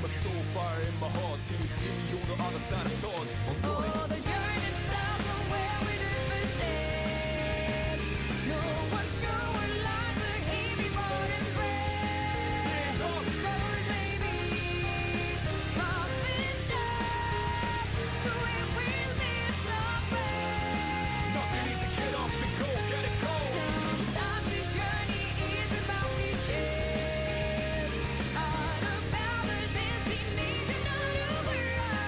my soul, fire in my heart. Till you see me on the other side of stars. Oh, the journey starts from where we do first step. No one's sure what lies ahead before the breath. Those may be rough and tough, but we will live somewhere. Nothing easy, get up and go, get it go. Sometimes this journey is about the chase, not about the destination, not override.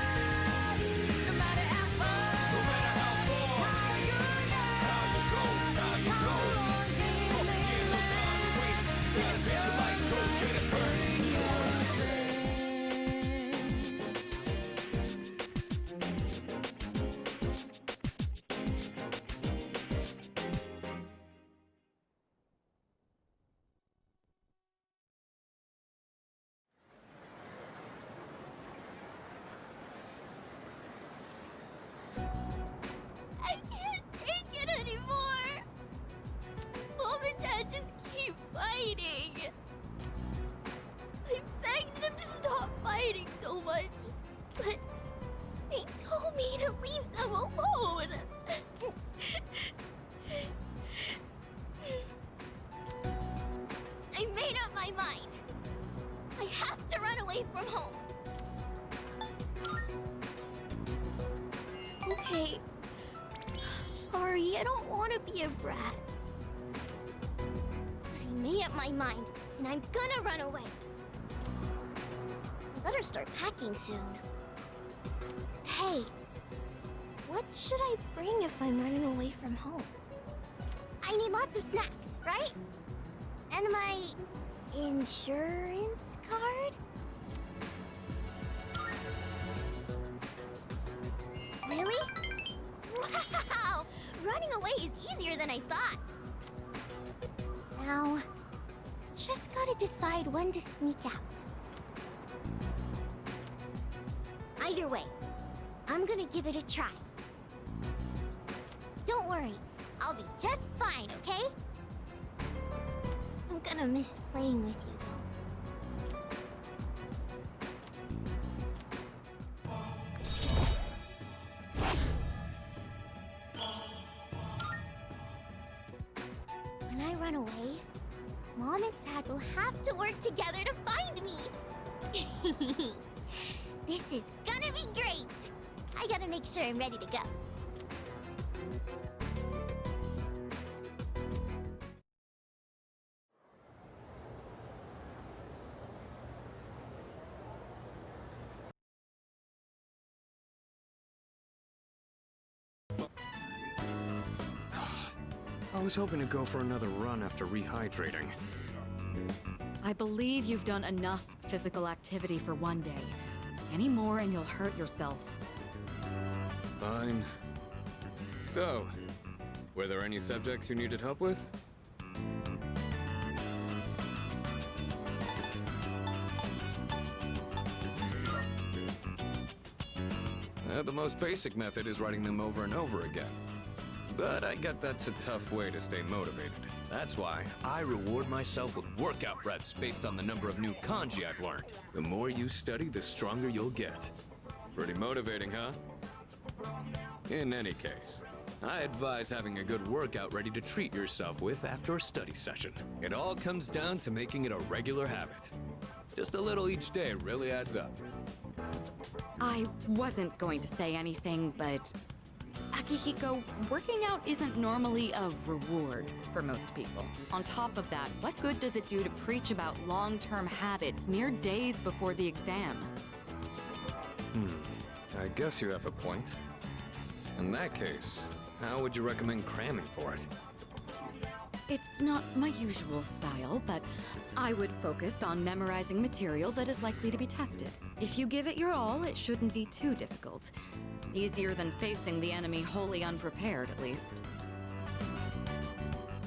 No matter how far, No matter how far, how you go, how you go, how long can Come they here, no time to waste. Gotta take your life, go get it burning. I can't take it anymore. Mom and Dad just keep fighting. I begged them to stop fighting so much, but they told me to leave them alone. I made up my mind. I have to run away from home. Okay. Sorry, I don't want to be a brat. But I made up my mind, and I'm gonna run away. I better start packing soon. Hey, what should I bring if I'm running away from home? I need lots of snacks, right? And my insurance card? Really? Wow! Running away is easier than I thought. Now, just gotta decide when to sneak out. Either way, I'm gonna give it a try. Don't worry, I'll be just fine, okay? I'm gonna miss playing with you, though. When I run away, Mom and Dad will have to work together to find me. This is gonna be great. I gotta make sure I'm ready to go. I was hoping to go for another run after rehydrating. I believe you've done enough physical activity for one day. Any more and you'll hurt yourself. Fine. So, were there any subjects you needed help with? The most basic method is writing them over and over again. But I get that's a tough way to stay motivated. That's why I reward myself with workout reps based on the number of new kanji I've learned. The more you study, the stronger you'll get. Pretty motivating, huh? In any case, I advise having a good workout ready to treat yourself with after a study session. It all comes down to making it a regular habit. Just a little each day really adds up. I wasn't going to say anything, but Akihiko, working out isn't normally a reward for most people. On top of that, what good does it do to preach about long-term habits mere days before the exam? I guess you have a point. In that case, how would you recommend cramming for it? It's not my usual style, but I would focus on memorizing material that is likely to be tested. If you give it your all, it shouldn't be too difficult. Easier than facing the enemy wholly unprepared, at least.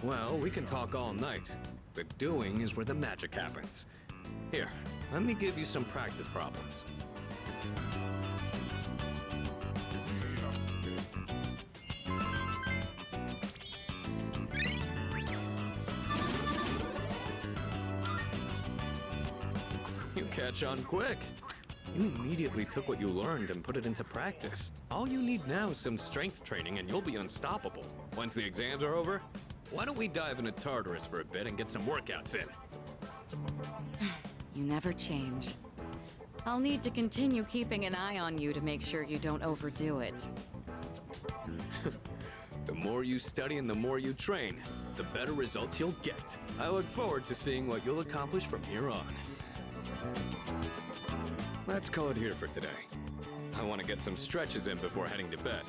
Well, we can talk all night. The doing is where the magic happens. Here, let me give you some practice problems. You catch on quick. You immediately took what you learned and put it into practice. All you need now is some strength training and you'll be unstoppable. Once the exams are over, why don't we dive into Tartarus for a bit and get some workouts in? You never change. I'll need to continue keeping an eye on you to make sure you don't overdo it. The more you study and the more you train, the better results you'll get. I look forward to seeing what you'll accomplish from here on. Let's call it here for today. I want to get some stretches in before heading to bed.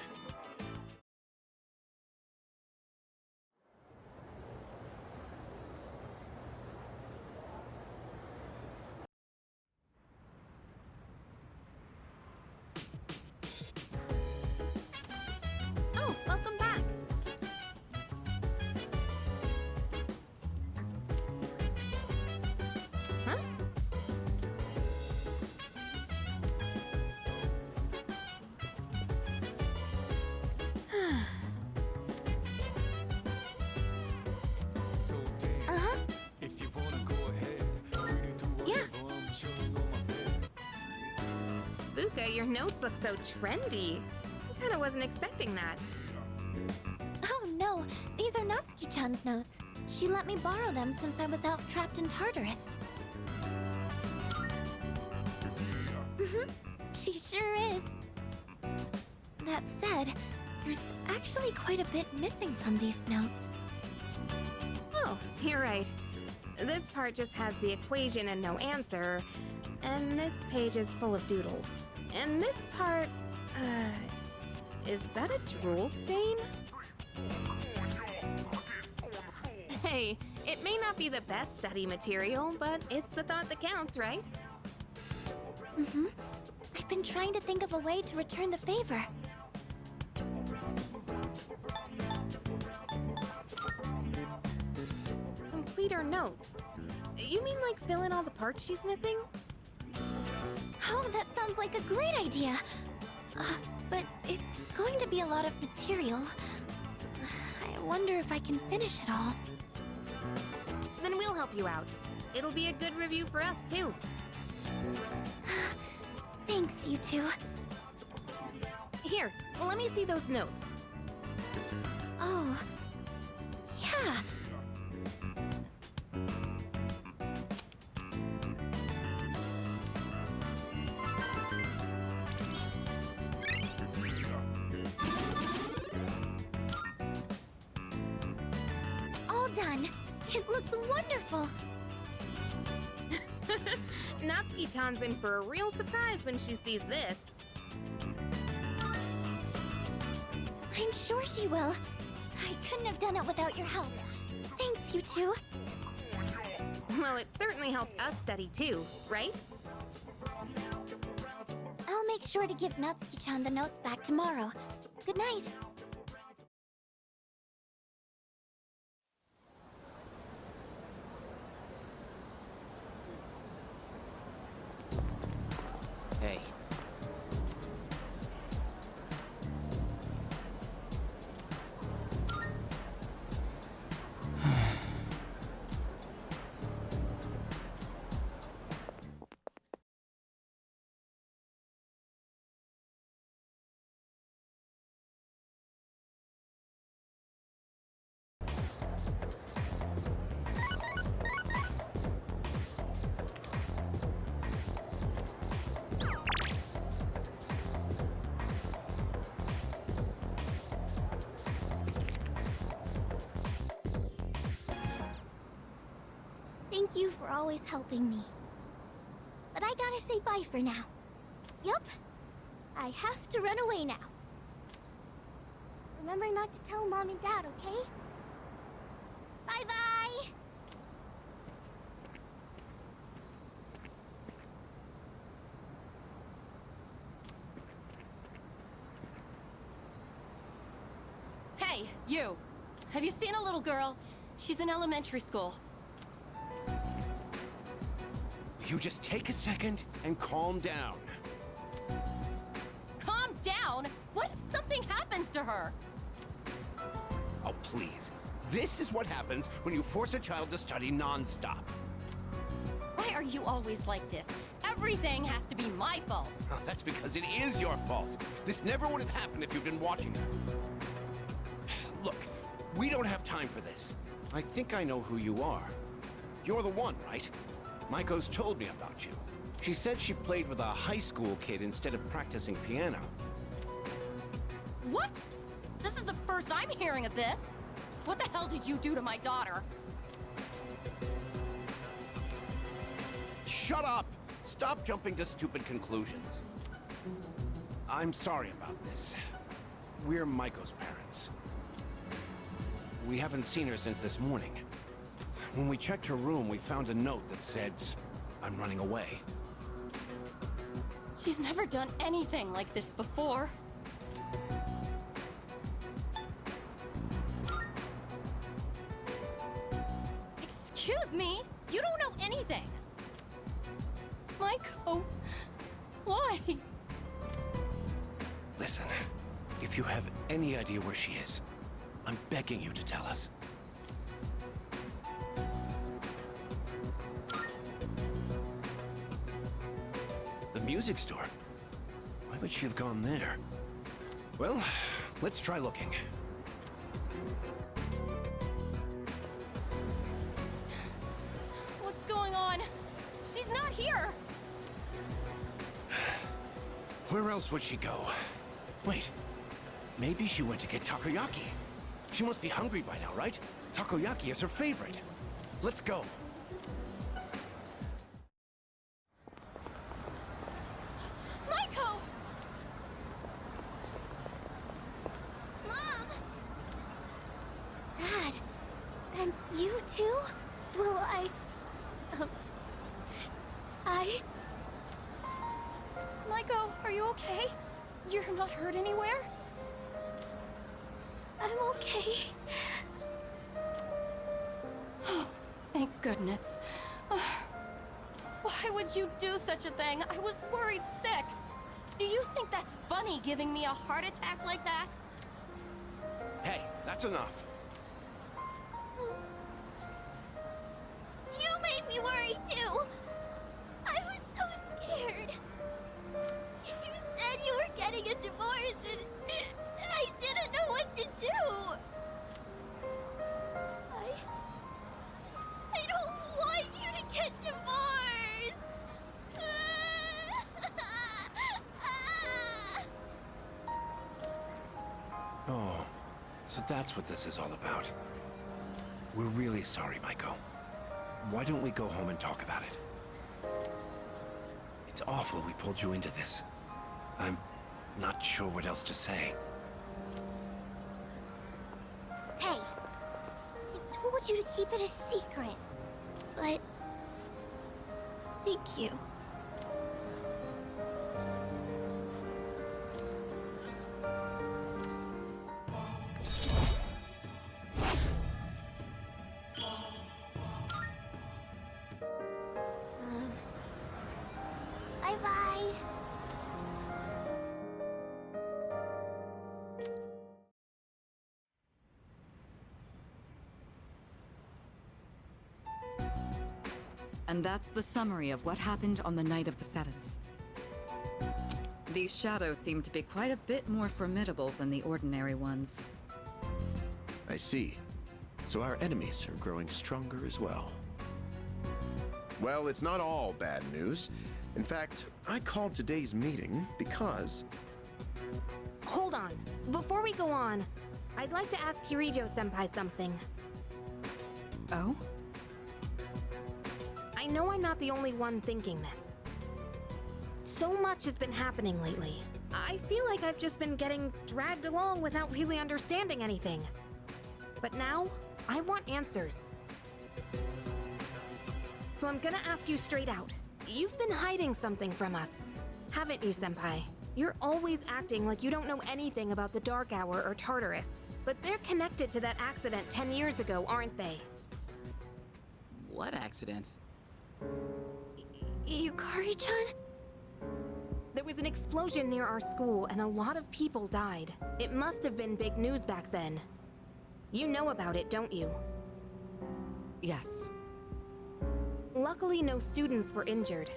Oh, welcome back. Huh? So dance. If you wanna go ahead, free to do Yeah. whatever, I'm chilling on my bed. Fuka, your notes look so trendy. I kinda wasn't expecting that. Oh no, these are Natsuki-chan's notes. She let me borrow them since I was out trapped in Tartarus. She sure is. That said, there's actually quite a bit missing from these notes. Oh, you're right. This part just has the equation and no answer, and this page is full of doodles. And this part, is that a drool stain? Hey, it may not be the best study material, but it's the thought that counts, right? I've been trying to think of a way to return the favor. Complete her notes. You mean like fill in all the parts she's missing? Oh, that sounds like a great idea. But it's going to be a lot of material. I wonder if I can finish it all. Then we'll help you out. It'll be a good review for us, too. Thanks, you two. Here, let me see those notes. Oh, yeah. All done. It looks wonderful. Natsuki-chan's in for a real surprise when she sees this. I'm sure she will. I couldn't have done it without your help. Thanks, you two. Well, it certainly helped us study too, right? I'll make sure to give Natsuki-chan the notes back tomorrow. Good night. Hey. Thank you for always helping me. But I gotta say bye for now. Yup. I have to run away now. Remember not to tell Mom and Dad, okay? Bye-bye! Hey, you! Have you seen a little girl? She's in elementary school. You just take a second and calm down. Calm down! What if something happens to her? Oh, please. This is what happens when you force a child to study non-stop. Why are you always like this? Everything has to be my fault. Oh, that's because it is your fault. This never would have happened if you'd been watching her. Look, we don't have time for this. I think I know who you are. You're the one, right? Maiko's told me about you. She said she played with a high school kid instead of practicing piano. What? This is the first I'm hearing of this. What the hell did you do to my daughter? Shut up! Stop jumping to stupid conclusions. I'm sorry about this. We're Maiko's parents. We haven't seen her since this morning. When we checked her room, we found a note that said, "I'm running away." She's never done anything like this before. Excuse me? You don't know anything. Maiko, why? Listen, if you have any idea where she is, I'm begging you to tell us. The music store? Why would she have gone there? Well, let's try looking. What's going on? She's not here. Where else would she go? Wait, maybe she went to get takoyaki. She must be hungry by now, right? Takoyaki is her favorite. Let's go. Maiko! Mom! Dad, and you too? Well, Maiko, are you okay? You're not hurt anywhere? I'm okay. Thank goodness. Why would you do such a thing? I was worried sick. Do you think that's funny, giving me a heart attack like that? Hey, that's enough. You made me worry too. I was so scared. You said you were getting a divorce and I didn't know what to do. I don't want you to get divorced. Oh, so that's what this is all about. We're really sorry, Maiko. Why don't we go home and talk about it? It's awful we pulled you into this. I'm not sure what else to say. Hey, I told you to keep it a secret. But thank you. Bye-bye. And that's the summary of what happened on the night of the 7th. These shadows seem to be quite a bit more formidable than the ordinary ones. I see. So our enemies are growing stronger as well. Well, it's not all bad news. In fact, I called today's meeting because... Hold on. Before we go on, I'd like to ask Kirijo-senpai something. Oh? I know I'm not the only one thinking this. So much has been happening lately. I feel like I've just been getting dragged along without really understanding anything. But now, I want answers. So I'm gonna ask you straight out. You've been hiding something from us, haven't you, Senpai? You're always acting like you don't know anything about the Dark Hour or Tartarus. But they're connected to that accident 10 years ago, aren't they? What accident? Yukari-chan? There was an explosion near our school and a lot of people died. It must have been big news back then. You know about it, don't you? Yes. Luckily, no students were injured.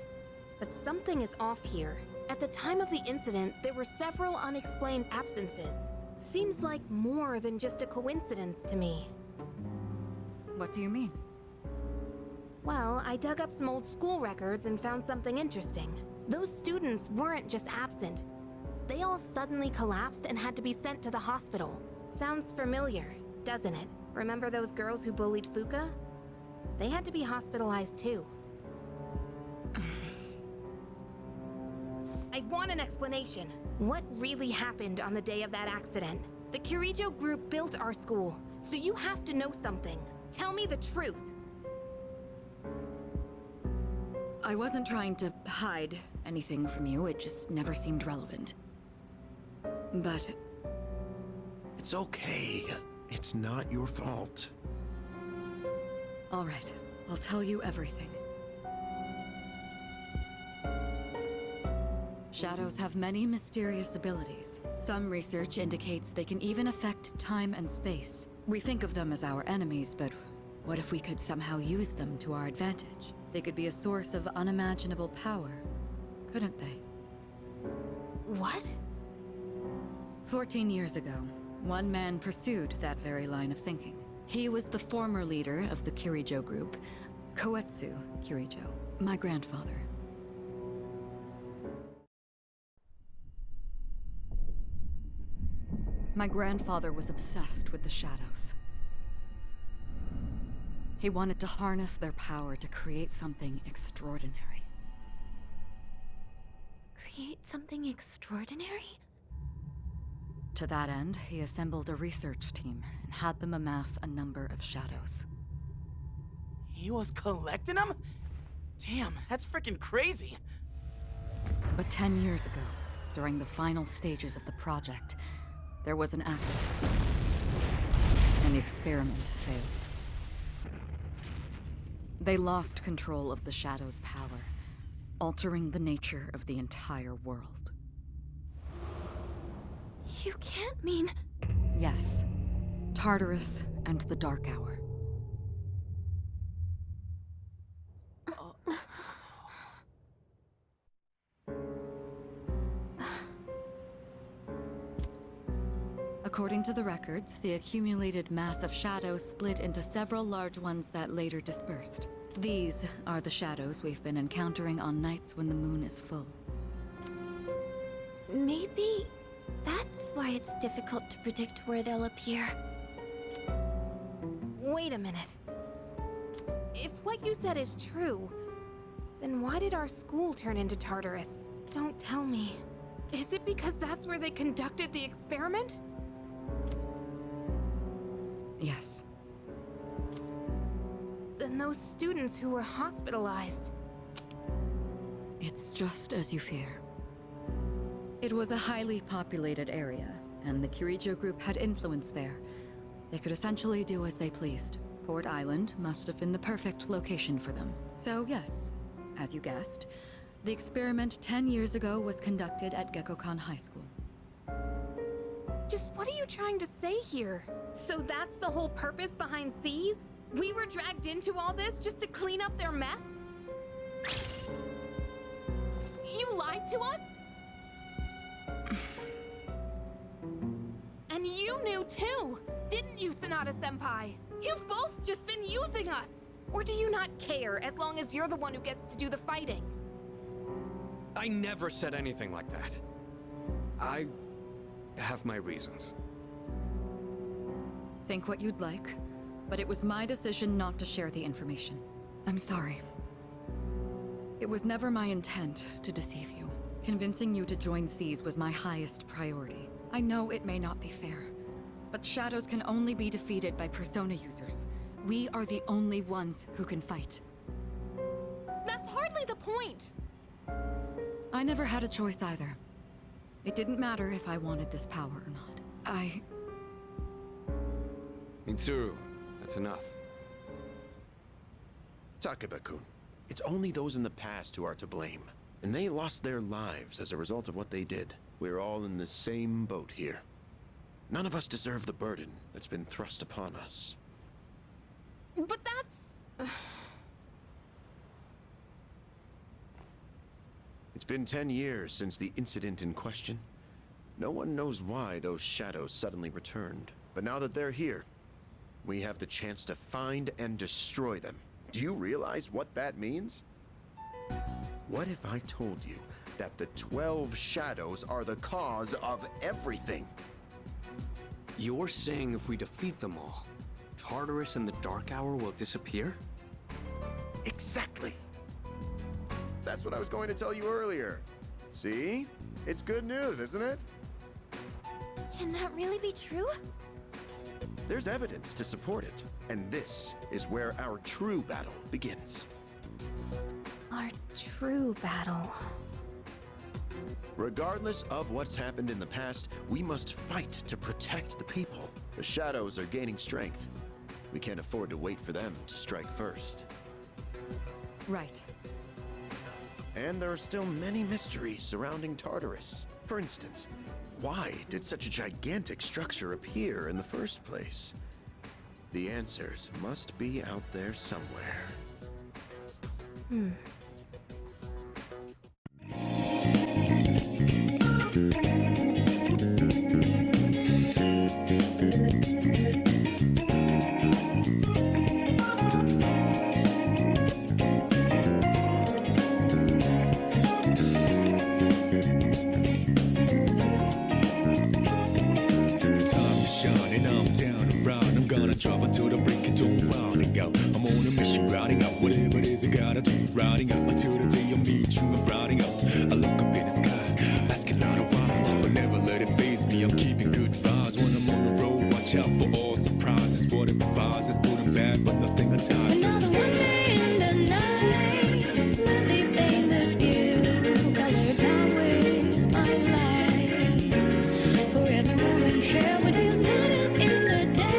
But something is off here. At the time of the incident, there were several unexplained absences. Seems like more than just a coincidence to me. What do you mean? Well, I dug up some old school records and found something interesting. Those students weren't just absent. They all suddenly collapsed and had to be sent to the hospital. Sounds familiar, doesn't it? Remember those girls who bullied Fuka? They had to be hospitalized too. I want an explanation. What really happened on the day of that accident? The Kirijo group built our school, so you have to know something. Tell me the truth. I wasn't trying to hide anything from you, it just never seemed relevant. But It's okay. It's not your fault. all right, I'll tell you everything. Shadows have many mysterious abilities. Some research indicates they can even affect time and space. We think of them as our enemies, but what if we could somehow use them to our advantage? They could be a source of unimaginable power, couldn't they? What? 14 years ago, one man pursued that very line of thinking. He was the former leader of the Kirijo group, Koetsu Kirijo, my grandfather. My grandfather was obsessed with the shadows. He wanted to harness their power to create something extraordinary. Create something extraordinary? To that end, he assembled a research team and had them amass a number of shadows. He was collecting them? Damn, that's freaking crazy. But 10 years ago, during the final stages of the project, there was an accident, and the experiment failed. They lost control of the Shadow's power, altering the nature of the entire world. You can't mean... Yes, Tartarus and the Dark Hour. According to the records, the accumulated mass of shadows split into several large ones that later dispersed. These are the shadows we've been encountering on nights when the moon is full. Maybe that's why it's difficult to predict where they'll appear. Wait a minute. If what you said is true, then why did our school turn into Tartarus? Don't tell me. Is it because that's where they conducted the experiment? Yes. Then those students who were hospitalized... It's just as you fear. It was a highly populated area, and the Kirijo group had influence there. They could essentially do as they pleased. Port Island must have been the perfect location for them. So yes, as you guessed, the experiment 10 years ago was conducted at Gekkokan High School. Just what are you trying to say here? So that's the whole purpose behind Seas? We were dragged into all this just to clean up their mess? You lied to us? And you knew too, didn't you, Sanada-senpai? You've both just been using us! Or do you not care as long as you're the one who gets to do the fighting? I never said anything like that. I have my reasons. Think what you'd like, but it was my decision not to share the information. I'm sorry. It was never my intent to deceive you. Convincing you to join Seas was my highest priority. I know it may not be fair, but shadows can only be defeated by persona users. We are the only ones who can fight. That's hardly the point! I never had a choice either. It didn't matter if I wanted this power or not. Mitsuru, that's enough. Takeba-kun, it's only those in the past who are to blame. And they lost their lives as a result of what they did. We're all in the same boat here. None of us deserve the burden that's been thrust upon us. But that's... It's been 10 years since the incident in question. No one knows why those shadows suddenly returned. But now that they're here, we have the chance to find and destroy them. Do you realize what that means? What if I told you that the 12 shadows are the cause of everything? You're saying if we defeat them all, Tartarus and the Dark Hour will disappear? Exactly. That's what I was going to tell you earlier. See? It's good news, isn't it? Can that really be true? There's evidence to support it. And this is where our true battle begins. Our true battle. Regardless of what's happened in the past, we must fight to protect the people. The shadows are gaining strength. We can't afford to wait for them to strike first. Right. And there are still many mysteries surrounding Tartarus. For instance, why did such a gigantic structure appear in the first place? The answers must be out there somewhere. Travel to the break and don't rounding out. I'm on a mission, routing out whatever it is I gotta do. Routing out until the day I meet you. I'm routing out. I look up in the skies, asking out a while, but never let it faze me. I'm keeping good vibes when I'm on the road. Watch out for all surprises. What it provides is good and bad, but nothing unties. Another wonder in the night. Let me paint the view. Color it down with my light. For every moment share with you, not in the day.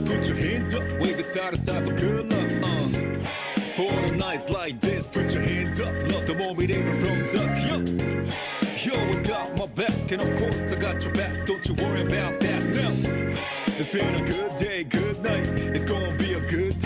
Put your hands up, wave it side to side for good luck. For them nights like this, put your hands up. Love the moment even from dusk. Yo, you always got my back, and of course I got your back. Don't you worry about that now. It's been a good day, good night. It's gonna be a good